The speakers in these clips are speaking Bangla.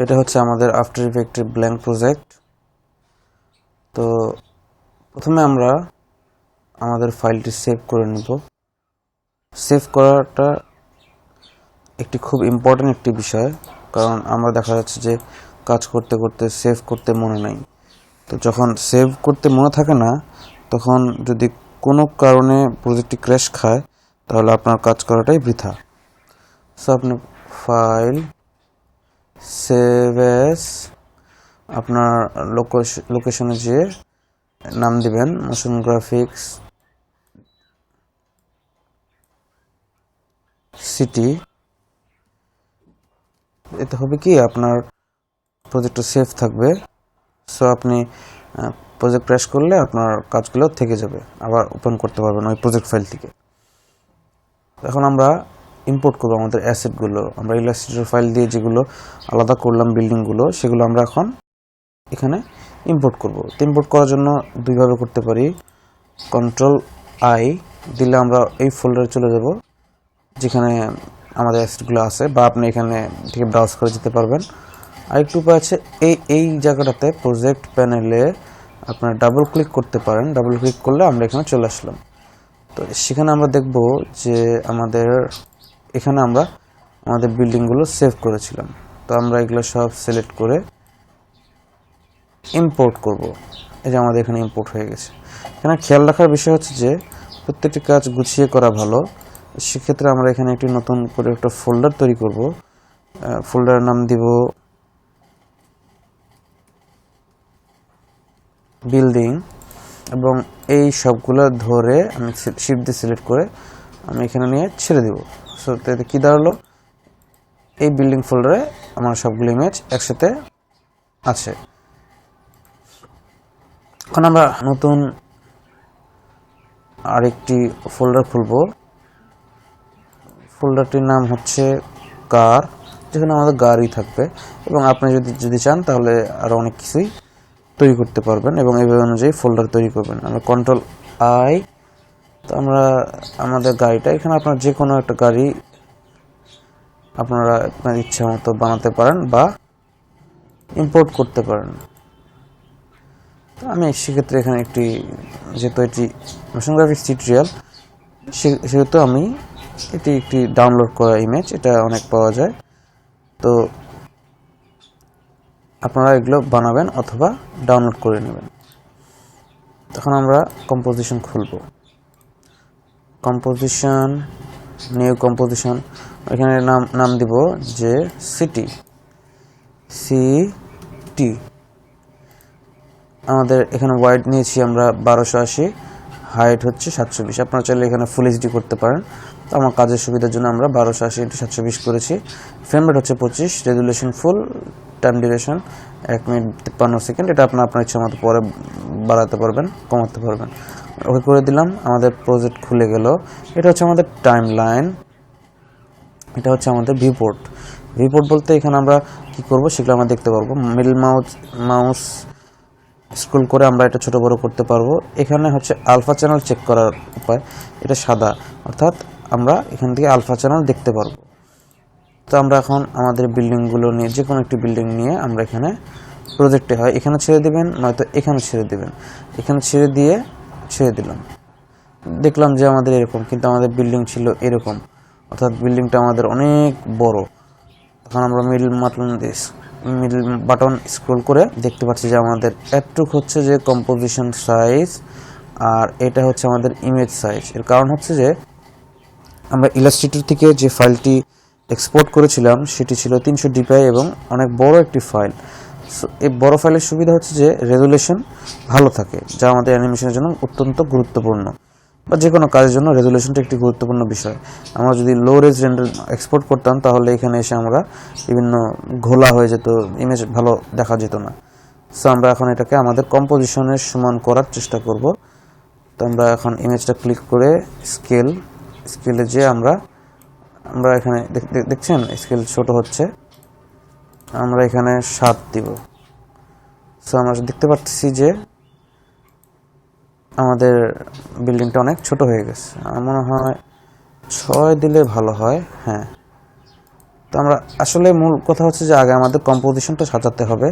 এটা হচ্ছে আমাদের আফটার ইফেক্টের ব্ল্যাঙ্ক প্রজেক্ট। তো প্রথমে আমরা আমাদের ফাইলটি সেভ করে নেব। সেভ করাটা একটি খুব ইম্পর্টেন্ট একটি বিষয়, কারণ আমরা দেখা যাচ্ছে যে কাজ করতে করতে সেভ করতে মনে নাই। তো যখন সেভ করতে মনে থাকে না, তখন যদি কোনো কারণে প্রজেক্টটি ক্র্যাশ খায়, তাহলে আপনার কাজ করাটাই বৃথা। সো আপনি ফাইল সেভ এস, আপনার লোকেশনে যেয়ে নাম দিবেন মোশন গ্রাফিক্স সিটি। এতে হবে কি, আপনার প্রজেক্টটা সেভ থাকবে। সো আপনি প্রজেক্ট ক্র্যাশ করলে আপনার কাজগুলো থেকে যাবে, আবার ওপেন করতে পারবেন ওই প্রজেক্ট ফাইল থেকে। এখন আমরা ইম্পোর্ট করবো আমাদের অ্যাসেটগুলো। আমরা ইলাস্ট্রেটর ফাইল দিয়ে যেগুলো আলাদা করলাম বিল্ডিংগুলো, সেগুলো আমরা এখন এখানে ইম্পোর্ট করব। তো ইম্পোর্ট করার জন্য দুইভাবে করতে পারি। Ctrl+I দিলে আমরা এই ফোল্ডারে চলে যাব যেখানে আমাদের অ্যাসেটগুলো আছে, বা আপনি এখানে থেকে ব্রাউজ করে যেতে পারবেন। আরেকটু উপায় আছে, এই জায়গাটাতে প্রজেক্ট প্যানেলে আপনার ডাবল ক্লিক করতে পারেন। ডাবল ক্লিক করলে আমরা এখানে চলে আসলাম। তো সেখানে আমরা দেখব যে এখানে আমরা আমাদের বিল্ডিংগুলো সেভ করেছিলাম। তো আমরা এগুলো সব সিলেক্ট করে ইম্পোর্ট করব। এই যে আমাদের এখানে ইম্পোর্ট হয়ে গেছে। এখানে খেয়াল রাখার বিষয় হচ্ছে যে প্রত্যেকটি কাজ গুছিয়ে করা ভালো। সেক্ষেত্রে আমরা এখানে একটি নতুন করে একটা ফোল্ডার তৈরি করব। ফোল্ডারের নাম দিব বিল্ডিং, এবং এই সবগুলো ধরে আমি শিফট দিয়ে সিলেক্ট করে আমি এখানে নিয়ে ছেড়ে দিব। সো এতে কী দাঁড়ালো, এই বিল্ডিং ফোল্ডারে আমার সবগুলো ইমেজ একসাথে আছে। এখন আমরা নতুন আরেকটি ফোল্ডার খুলব। ফোল্ডারটির নাম হচ্ছে কার, যেখানে আমাদের গাড়ি থাকবে, এবং আপনি যদি চান তাহলে আরও অনেক কিছুই তৈরি করতে পারবেন, এবং এইভাবে অনুযায়ী ফোল্ডার তৈরি করবেন। আমরা Ctrl+I, তো আমরা আমাদের গাড়িটা এখানে আপনার যে কোনো একটা গাড়ি আপনারা আপনার ইচ্ছা মতো বানাতে পারেন বা ইম্পোর্ট করতে পারেন। তো আমি সেক্ষেত্রে এখানে যেহেতু এটি মোশন গ্রাফিক্স টিউটোরিয়াল, সেহেতু আমি একটি ডাউনলোড করা ইমেজ, এটা অনেক পাওয়া যায়। তো আপনারা এগুলো বানাবেন অথবা ডাউনলোড করে নেবেন। তখন আমরা কম্পোজিশন খুলব। কম্পোজিশন, নিউ কম্পোজিশন, এখানে নাম দিব যে সিটি। আমাদের এখানে ওয়াইড নিয়েছি আমরা 1280, হাইট হচ্ছে 720। আপনারা চাইলে এখানে ফুল এইচডি করতে পারেন। তো আমার কাজের সুবিধার জন্য আমরা 1280x720 করেছি। ফ্রেম রেট হচ্ছে 25, রেজুলেশন ফুল, টাইম ডিউরেশন 1 মিনিট 53 সেকেন্ড। এটা আপনার ইচ্ছা মতো পরে বাড়াতে পারবেন, কমাতে পারবেন। ওকে করে দিলাম, আমাদের প্রজেক্ট খুলে গেল। এটা হচ্ছে আমাদের টাইম লাইন, এটা হচ্ছে আমাদের ভিউপোর্ট। ভিউপোর্ট বলতে এখানে আমরা কি করব সেগুলো আমরা দেখতে পারবো। মিডল মাউস স্ক্রল করে আমরা এটা ছোট বড় করতে পারবো। এখানে হচ্ছে আলফা চ্যানেল চেক করার উপায়, এটা সাদা, অর্থাৎ আমরা এখান থেকে আলফা চ্যানেল দেখতে পারবো। তো আমরা এখন আমাদের বিল্ডিংগুলো নিয়ে, যে কোনো একটি বিল্ডিং নিয়ে আমরা এখানে প্রজেক্টে হয় এখানে ছেড়ে দেবেন, নয়তো এখানে ছেড়ে দেবেন। এখানে ছেড়ে দিলাম, দেখলাম যে আমাদের এরকম, কিন্তু আমাদের বিল্ডিং ছিল এরকম, অর্থাৎ বিল্ডিংটা আমাদের অনেক বড়। তখন আমরা মিডল বাটন স্ক্রল করে দেখতে পাচ্ছি যে আমাদের এতটুক হচ্ছে যে কম্পোজিশন সাইজ, আর এটা হচ্ছে আমাদের ইমেজ সাইজ। এর কারণ হচ্ছে যে আমরা ইলাস্ট্রেটর থেকে যে ফাইলটি এক্সপোর্ট করেছিলাম সেটি ছিল 300 dpi এবং অনেক বড় একটি ফাইল। সো এই বড় ফাইলের সুবিধা হচ্ছে যে রেজুলেশন ভালো থাকে, যা আমাদের অ্যানিমেশনের জন্য অত্যন্ত গুরুত্বপূর্ণ, বা যে কোনো কাজের জন্য রেজুলেশনটা একটি গুরুত্বপূর্ণ বিষয়। আমরা যদি লো রেজ রেন্ডার এক্সপোর্ট করতাম, তাহলে এখানে এসে আমরা বিভিন্ন ঘোলা হয়ে যেত, ইমেজ ভালো দেখা যেত না। সো আমরা এখন এটাকে আমাদের কম্পোজিশনের সমান করার চেষ্টা করব। তো আমরা এখন ইমেজটা ক্লিক করে স্কেলে যে আমরা এখানে দেখছেন স্কেল ছোট হচ্ছে, আমরা এখানে 7 দিব। সো আমরা দেখতে পাচ্ছি যে আমাদের বিল্ডিংটা অনেক ছোট হয়ে গেছে। আমার মনে হয় 6 দিলে ভালো হয়। হ্যাঁ, তো আমরা আসলে মূল কথা হচ্ছে যে আগে আমাদের কম্পোজিশনটা সাজাতে হবে,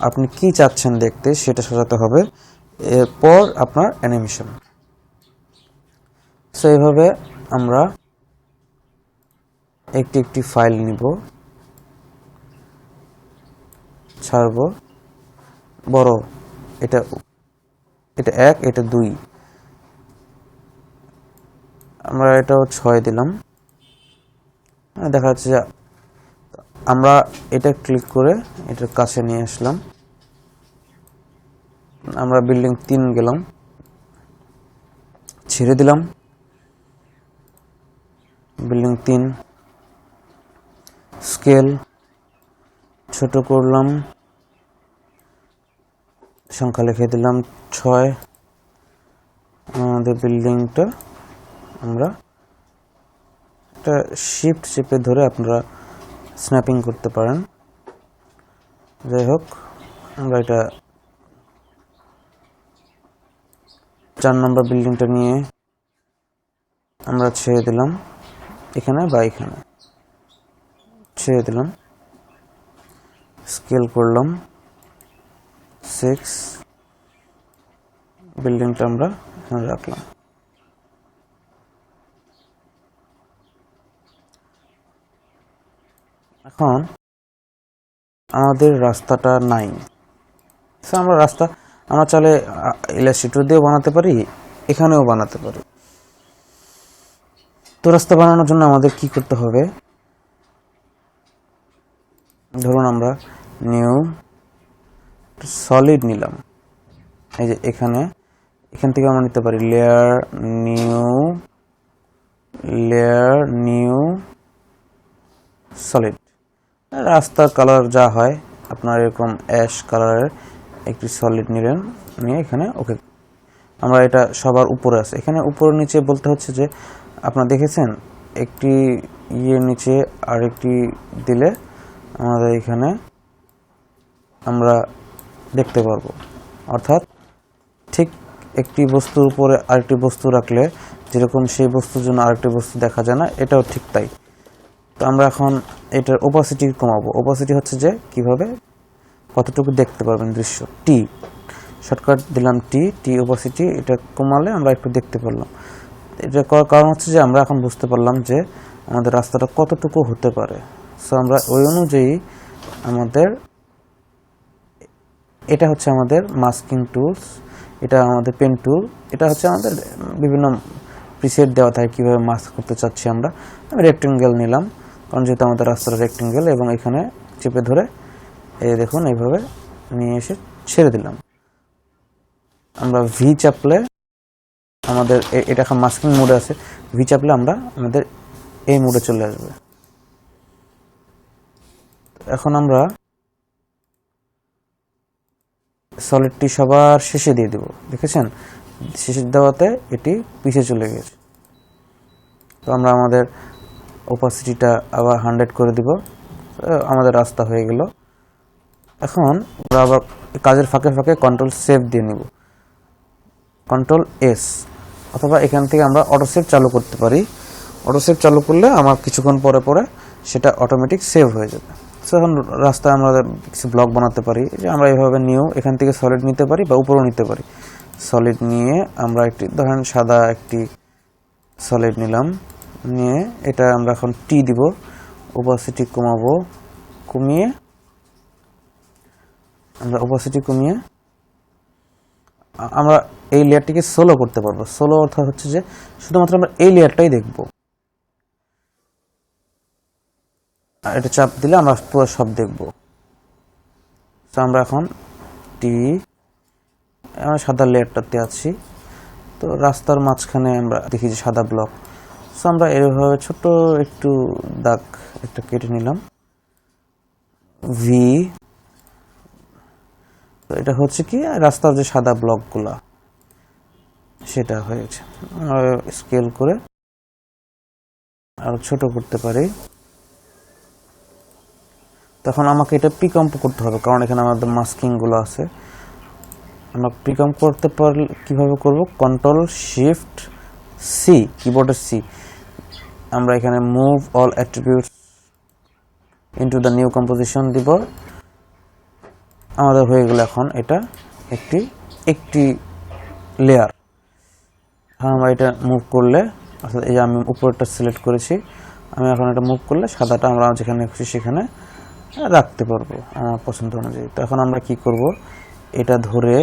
আপনি কি চাচ্ছেন দেখতে সেটা সাজাতে হবে, এরপর আপনার অ্যানিমেশন। সো এইভাবে আমরা একটি একটি ফাইল নিব, ছাড়ব। বড় এটা 1, এটা 2, আমরা এটাও 6 দিলাম। দেখা যাচ্ছে যে আমরা এটা ক্লিক করে এটার কাছে নিয়ে আসলাম। আমরা বিল্ডিং 3 গেলাম, ছেড়ে দিলাম বিল্ডিং 3, স্কেল ছোট করলাম, সংখ্যা লিখে দিলাম 6। আমাদের বিল্ডিংটা আমরা একটা শিফট চেপে ধরে আপনারা স্ন্যাপিং করতে পারেন। যাই হোক, আমরা এটা 4 নম্বর বিল্ডিংটা নিয়ে আমরা ছেড়ে দিলাম এখানে বা এখানে, ছেড়ে দিলাম, স্কেল করলাম 6, বিল্ডিংটা আমরা এখানে রাখলাম। এখন আমাদের রাস্তাটা নাই। আমরা রাস্তা আমরা চাইলে ইলাস্ট্রেটর দিয়েও বানাতে পারি, এখানেও বানাতে পারি। তো রাস্তা বানানোর জন্য আমাদের কি করতে হবে, ধরুন আমরা নিউ সলিড নিলাম, এই যে এখান থেকে আমরা নিতে পারি লেয়ার নিউ সলিড। রাস্তার কালার যা হয় আপনার এরকম অ্যাশ কালারের একটি সলিড নিলেন, নিয়ে এখানে ওকে। আমরা এটা সবার উপরে আছে, এখানে উপর নিচে বলতে হচ্ছে যে আপনারা দেখেছেন একটি নিচে আরেকটি দিলে আমাদের এখানে আমরা দেখতে পারবো। অর্থাৎ ঠিক একটি বস্তুর উপরে আরেকটি বস্তু রাখলে যেরকম সেই বস্তুর জন্য আরেকটি বস্তু দেখা যায় না, এটাও ঠিক তাই। তো আমরা এখন এটার ওপাসিটি কমাবো। ওপাসিটি হচ্ছে যে কিভাবে কতটুকু দেখতে পারবেন দৃশ্য, টি শর্টকাট দিলাম, টি ওপাসিটি, এটা কমালে আমরা একটু দেখতে পারলাম। এটা করার কারণ হচ্ছে যে আমরা এখন বুঝতে পারলাম যে আমাদের রাস্তাটা কতটুকু হতে পারে। সো আমরা ওই অনুযায়ী আমাদের এটা হচ্ছে আমাদের মাস্কিং টুলস, এটা আমাদের পেন টুল, এটা হচ্ছে আমাদের বিভিন্ন প্রিসেট দেওয়া থাকে কীভাবে মাস্ক করতে চাচ্ছি আমরা। আমি রেক্টেঙ্গেল নিলাম, কারণ যেহেতু আমাদের রাস্তাটা রেক্টেঙ্গেল, এবং এখানে চেপে ধরে এই দেখুন এইভাবে নিয়ে এসে ছেড়ে দিলাম। আমরা ভি চাপলে আমাদের এটা এখন মাস্কিং মোডে আছে, ভি চাপলে আমরা আমাদের এই মোডে চলে আসবে। এখন আমরা সলিডটি সবার শেষে দিয়ে দেব, দেখেছেন শেষে দেওয়াতে এটি পিছিয়ে চলে গেছে। তো আমরা আমাদের ওপাসিটিটা আবার 100 করে দিব, আমাদের রাস্তা হয়ে গেল। এখন আমরা আবার কাজের ফাঁকে ফাঁকে কন্ট্রোল সেভ দিয়ে নিব, কন্ট্রোল এস, অথবা এখান থেকে আমরা অটো সেভ চালু করতে পারি। অটো সেভ চালু করলে আমার কিছুক্ষণ পরে পরে সেটা অটোমেটিক সেভ হয়ে যাবে। সো এখন রাস্তায় আমরা কিছু ব্লক বানাতে পারি, যে আমরা এইভাবে নিয়েও এখান থেকে সলিড নিতে পারি বা উপরেও নিতে পারি। সলিড নিয়ে আমরা একটি ধরেন সাদা একটি সলিড নিলাম, নিয়ে এটা আমরা এখন টি দিব, ওপাসিটি কমাবো, কমিয়ে আমরা ওপাসিটি কমিয়ে আমরা এই লেয়ারটিকে সোলো করতে পারবো। সোলো অর্থাৎ হচ্ছে যে শুধুমাত্র আমরা এই লেয়ারটাই দেখব, আর এটা চাপ দিলে আমরা পুরো সব দেখব। তো আমরা এখন আমরা সাদা লেয়ারটাতে আছি, তো রাস্তার মাঝখানে আমরা দেখি যে সাদা ব্লক। সো আমরা এভাবে ছোট একটু দাগ একটা কেটে নিলাম, ভি। তো এটা হচ্ছে কি রাস্তার যে সাদা ব্লকগুলা সেটা হয়েছে। স্কেল করে আরো ছোট করতে পারি। তখন আমাকে এটা প্রিকম্প করতে হবে, কারণ এখানে আমাদের মাস্কিং গুলো আছে। আমরা প্রিকম্প করতে পারলে কিভাবে করব, কন্ট্রোল শিফট সি, কিবোর্ডের সি। আমরা এখানে move all attributes into the new composition দিব। আমাদের হয়ে গেল এখন এটা একটি লেয়ার। আমরা এটা মুভ করলে, অর্থাৎ এই যে আমি উপরটা সিলেক্ট করেছি, আমি এখন এটা মুভ করলে সাদাটা আমরা যেখানে খুশি সেখানে রাখতে পারবো আমার পছন্দ অনুযায়ী। তো এখন আমরা কি করব, এটা ধরে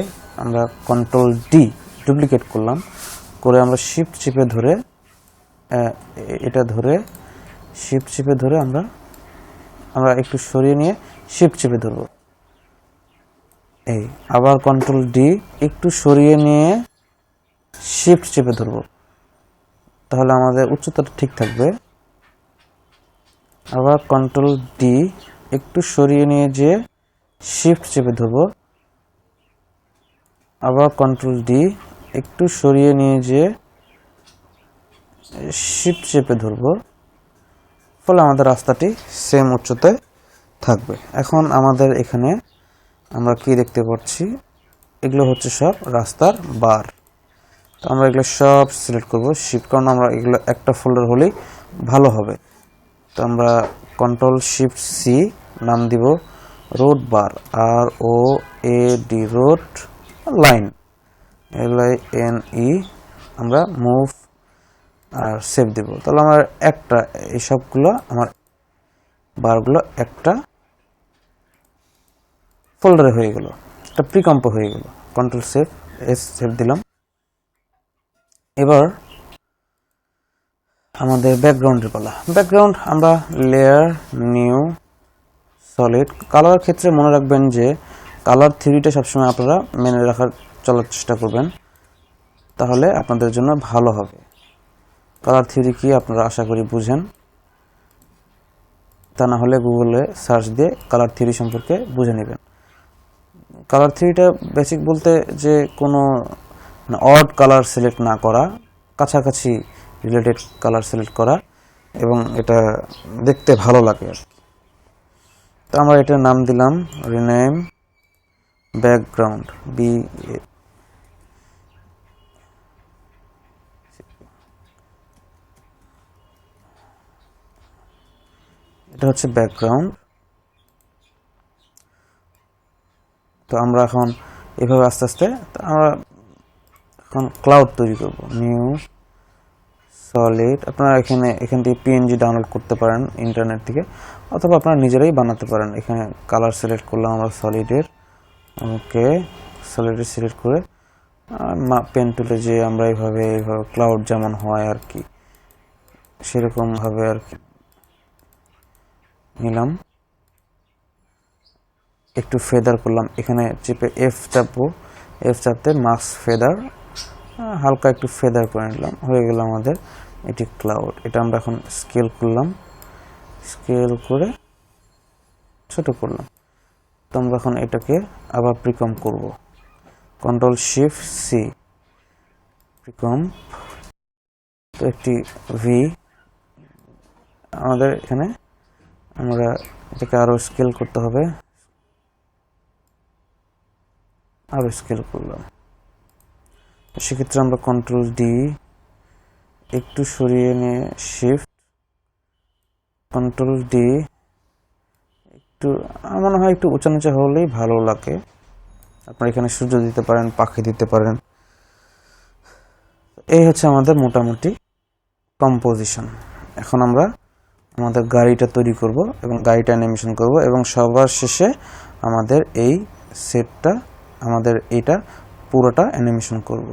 আমরা কন্ট্রোল ডি ডুপ্লিকেট করলাম, করে আমরা শিফট চেপে ধরে এটা ধরে শিফট চেপে ধরে আমরা একটু সরিয়ে নিয়ে শিফট চেপে ধরব। এই আবার কন্ট্রোল ডি একটু সরিয়ে নিয়ে শিফট চেপে ধরব, তাহলে আমাদের উচ্চতাটা ঠিক থাকবে। আবার কন্ট্রোল ডি একটু সরিয়ে নিয়ে যে শিফট চেপে ধরব, আবার কন্ট্রোল ডি একটু সরিয়ে নিয়ে যে শিফট চেপে ধরব, ফলে আমাদের রাস্তাটি সেম উচ্চতায় থাকবে। এখন আমাদের এখানে আমরা কি দেখতে পাচ্ছি, এগুলো হচ্ছে সব রাস্তার বার। তো আমরা এগুলো সব সিলেক্ট করব শিফট, কারণ আমরা এগুলো একটা ফোল্ডার হলেই ভালো হবে। তো আমরা কন্ট্রোল শিফট সি, নাম দিব রোড বার, ROAD রোড লাইন, LINE, আমরা মুভ আর সেভ দেব। তাহলে আমার একটা এই সবগুলো আমার বারগুলো একটা ফোল্ডারে হয়ে গেল, একটা প্রিকম্প হয়ে গেল। কন্ট্রোল সেভ দিলাম। এবার আমাদের ব্যাকগ্রাউন্ডের পালা। ব্যাকগ্রাউন্ড আমরা লেয়ার, নিউ, সলিড। কালার ক্ষেত্রে মনে রাখবেন যে কালার থিওরিটা সবসময় আপনারা মেনে চলার চেষ্টা করবেন, তাহলে আপনাদের জন্য ভালো হবে। কালার থিওরি কি আপনারা আশা করি বুঝেন, তা না হলে গুগলে সার্চ দিয়ে কালার থিওরি সম্পর্কে বুঝে নেবেন। কালার থিওরিটা বেসিক বলতে যে কোনো অড কালার সিলেক্ট না করা, কাছাকাছি রিলেটেড কালার সিলেক্ট করা, এবং এটা দেখতে ভালো লাগে আর কি। তো আমরা এটার নাম দিলাম রিনেম ব্যাকগ্রাউন্ড, এটা হচ্ছে ব্যাকগ্রাউন্ড। তো আমরা এখন এভাবে আস্তে আস্তে আমরা এখন ক্লাউড তৈরি করব। নিউ সলিড, আপনারা এখান থেকে PNG ডাউনলোড করতে পারেন ইন্টারনেট থেকে, অথবা আপনারা নিজেরাই বানাতে পারেন। এখানে কালার সিলেক্ট করলাম আমরা সলিডের, ওকে সলিডের সিলেক্ট করে পেন টুলে যে আমরা এইভাবে ক্লাউড যেমন হয় আর কি সেরকম ভাবে আর কি নিলাম। একটু ফেদার করলাম, এখানে চেপে F চাপবো, F চাপতে মাস্ক ফেদার, হালকা একটু ফেদার করে নিলাম, হয়ে গেল আমাদের এটি ক্লাউড। এটা আমরা এখন স্কেল করলাম, স্কেল করে ছোট করলাম। তো আমরা এখন এটাকে আবার প্রিকম করব, কন্ট্রোল শিফট সি, প্রিকম। তো একটি ভি আমাদের এখানে, আমরা এটাকে আরো স্কেল করতে হবে, আরো স্কেল করলাম। সেক্ষেত্রে আমরা কন্ট্রোল ডি একটু সরিয়ে নিয়ে শিফট, কন্ট্রোল ডি একটু, আমার মনে হয় একটু উঁচা নিচা হলেই ভালো লাগে। আপনারা এখানে সূর্য দিতে পারেন, পাখি দিতে পারেন। এই হচ্ছে আমাদের মোটামুটি কম্পোজিশন। এখন আমরা আমাদের গাড়িটা তৈরি করব এবং গাড়িটা অ্যানিমেশন করব, এবং সবার শেষে আমাদের এই সেটটা, আমাদের এইটা পুরোটা অ্যানিমেশন করব।